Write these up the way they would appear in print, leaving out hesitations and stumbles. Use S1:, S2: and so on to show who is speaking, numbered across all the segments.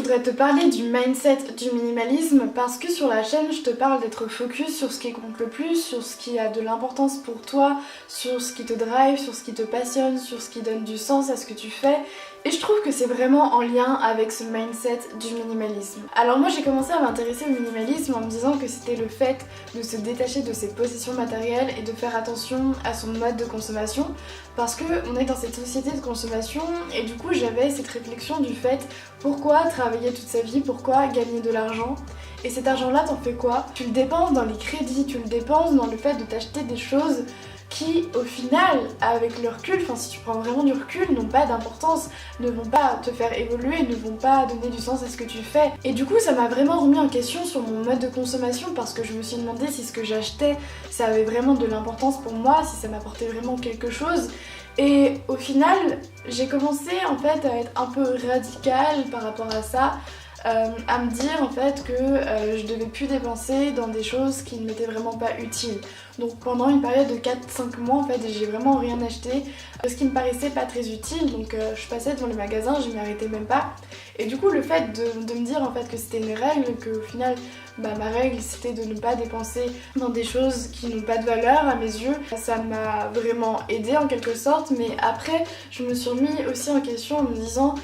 S1: voudrais te parler du mindset du minimalisme parce que sur la chaîne je te parle d'être focus sur ce qui compte le plus, sur ce qui a de l'importance pour toi, sur ce qui te drive, sur ce qui te passionne, sur ce qui donne du sens à ce que tu fais. Et je trouve que c'est vraiment en lien avec ce mindset du minimalisme. Alors moi j'ai commencé à m'intéresser au minimalisme en me disant que c'était le fait de se détacher de ses possessions matérielles et de faire attention à son mode de consommation parce qu'on est dans cette société de consommation et du coup j'avais cette réflexion du fait pourquoi travailler toute sa vie, pourquoi gagner de l'argent et cet argent là t'en fais quoi? Tu le dépenses dans les crédits, tu le dépenses dans le fait de t'acheter des choses qui au final avec le recul, enfin si tu prends vraiment du recul, n'ont pas d'importance, ne vont pas te faire évoluer, ne vont pas donner du sens à ce que tu fais. Et du coup ça m'a vraiment remis en question sur mon mode de consommation parce que je me suis demandé si ce que j'achetais ça avait vraiment de l'importance pour moi, si ça m'apportait vraiment quelque chose. Et au final j'ai commencé en fait à être un peu radicale par rapport à ça. À me dire en fait que je devais plus dépenser dans des choses qui ne m'étaient vraiment pas utiles. Donc pendant une période de 4-5 mois en fait j'ai vraiment rien acheté, ce qui me paraissait pas très utile, donc je passais devant les magasins, je m'y arrêtais même pas. Et du coup le fait de me dire en fait que c'était une règle, que au final ma règle c'était de ne pas dépenser dans des choses qui n'ont pas de valeur à mes yeux, ça m'a vraiment aidée en quelque sorte. Mais après je me suis remis aussi en question en me disant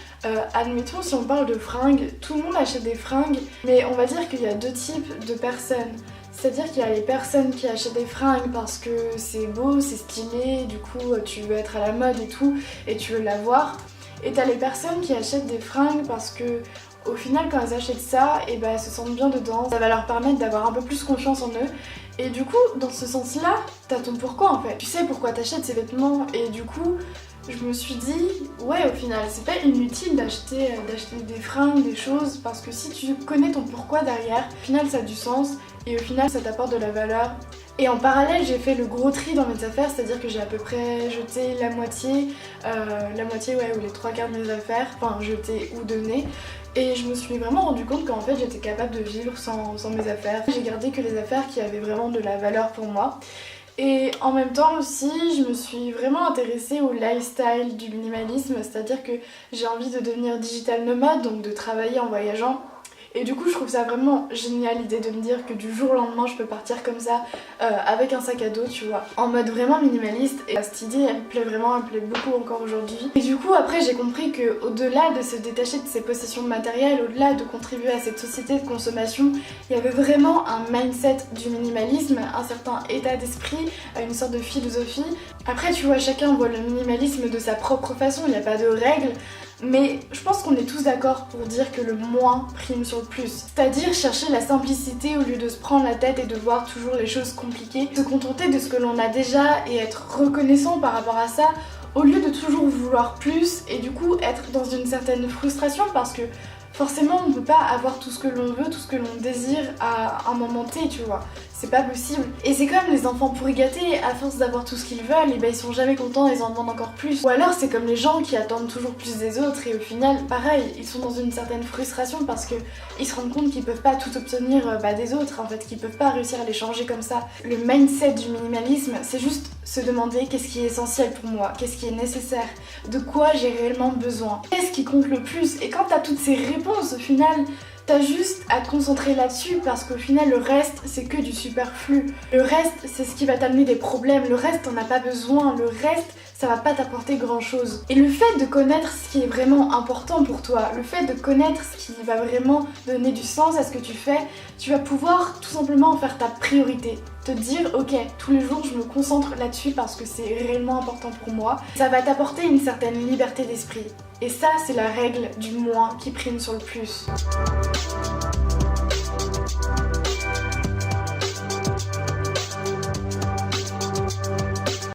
S1: admettons si on parle de fringues, tout le monde achète des fringues, mais on va dire qu'il y a deux types de personnes. C'est-à-dire qu'il y a les personnes qui achètent des fringues parce que c'est beau, c'est stylé, du coup tu veux être à la mode et tout, et tu veux l'avoir. Et t'as les personnes qui achètent des fringues parce que au final quand elles achètent ça, et elles se sentent bien dedans, ça va leur permettre d'avoir un peu plus confiance en eux. Et du coup dans ce sens-là, t'as ton pourquoi en fait. Tu sais pourquoi t'achètes ces vêtements et du coup je me suis dit ouais au final c'est pas inutile d'acheter des fringues, des choses, parce que si tu connais ton pourquoi derrière, au final ça a du sens et au final ça t'apporte de la valeur. Et en parallèle j'ai fait le gros tri dans mes affaires, c'est-à-dire que j'ai à peu près jeté la moitié ouais, ou les 3/4 de mes affaires, enfin jeté ou donné. Et je me suis vraiment rendu compte qu'en fait j'étais capable de vivre sans mes affaires. J'ai gardé que les affaires qui avaient vraiment de la valeur pour moi. Et en même temps aussi, je me suis vraiment intéressée au lifestyle du minimalisme, c'est-à-dire que j'ai envie de devenir digital nomade, donc de travailler en voyageant. Et du coup je trouve ça vraiment génial l'idée de me dire que du jour au lendemain je peux partir comme ça avec un sac à dos, tu vois, en mode vraiment minimaliste. Et cette idée elle me plaît vraiment, elle me plaît beaucoup encore aujourd'hui. Et du coup après j'ai compris que au-delà de se détacher de ses possessions matérielles, au-delà de contribuer à cette société de consommation, il y avait vraiment un mindset du minimalisme, un certain état d'esprit, une sorte de philosophie. Après tu vois, chacun voit le minimalisme de sa propre façon, il n'y a pas de règles. Mais je pense qu'on est tous d'accord pour dire que le moins prime sur le plus. C'est-à-dire chercher la simplicité au lieu de se prendre la tête et de voir toujours les choses compliquées. Se contenter de ce que l'on a déjà et être reconnaissant par rapport à ça, au lieu de toujours vouloir plus et du coup être dans une certaine frustration parce que forcément on ne peut pas avoir tout ce que l'on veut, tout ce que l'on désire à un moment T, tu vois. C'est pas possible. Et c'est comme les enfants pourri gâtés, à force d'avoir tout ce qu'ils veulent, et ils sont jamais contents, ils en demandent encore plus. Ou alors c'est comme les gens qui attendent toujours plus des autres et au final, pareil, ils sont dans une certaine frustration parce que ils se rendent compte qu'ils peuvent pas tout obtenir des autres, en fait, qu'ils peuvent pas réussir à les changer comme ça. Le mindset du minimalisme, c'est juste se demander qu'est-ce qui est essentiel pour moi, qu'est-ce qui est nécessaire, de quoi j'ai réellement besoin, qu'est-ce qui compte le plus. Et quand t'as toutes ces réponses, au final, t'as juste à te concentrer là-dessus parce qu'au final le reste c'est que du superflu. Le reste c'est ce qui va t'amener des problèmes, le reste t'en as pas besoin, le reste ça va pas t'apporter grand chose. Et le fait de connaître ce qui est vraiment important pour toi, le fait de connaître ce qui va vraiment donner du sens à ce que tu fais, tu vas pouvoir tout simplement en faire ta priorité. Te dire ok, tous les jours je me concentre là-dessus parce que c'est réellement important pour moi. Ça va t'apporter une certaine liberté d'esprit. Et ça c'est la règle du moins qui prime sur le plus.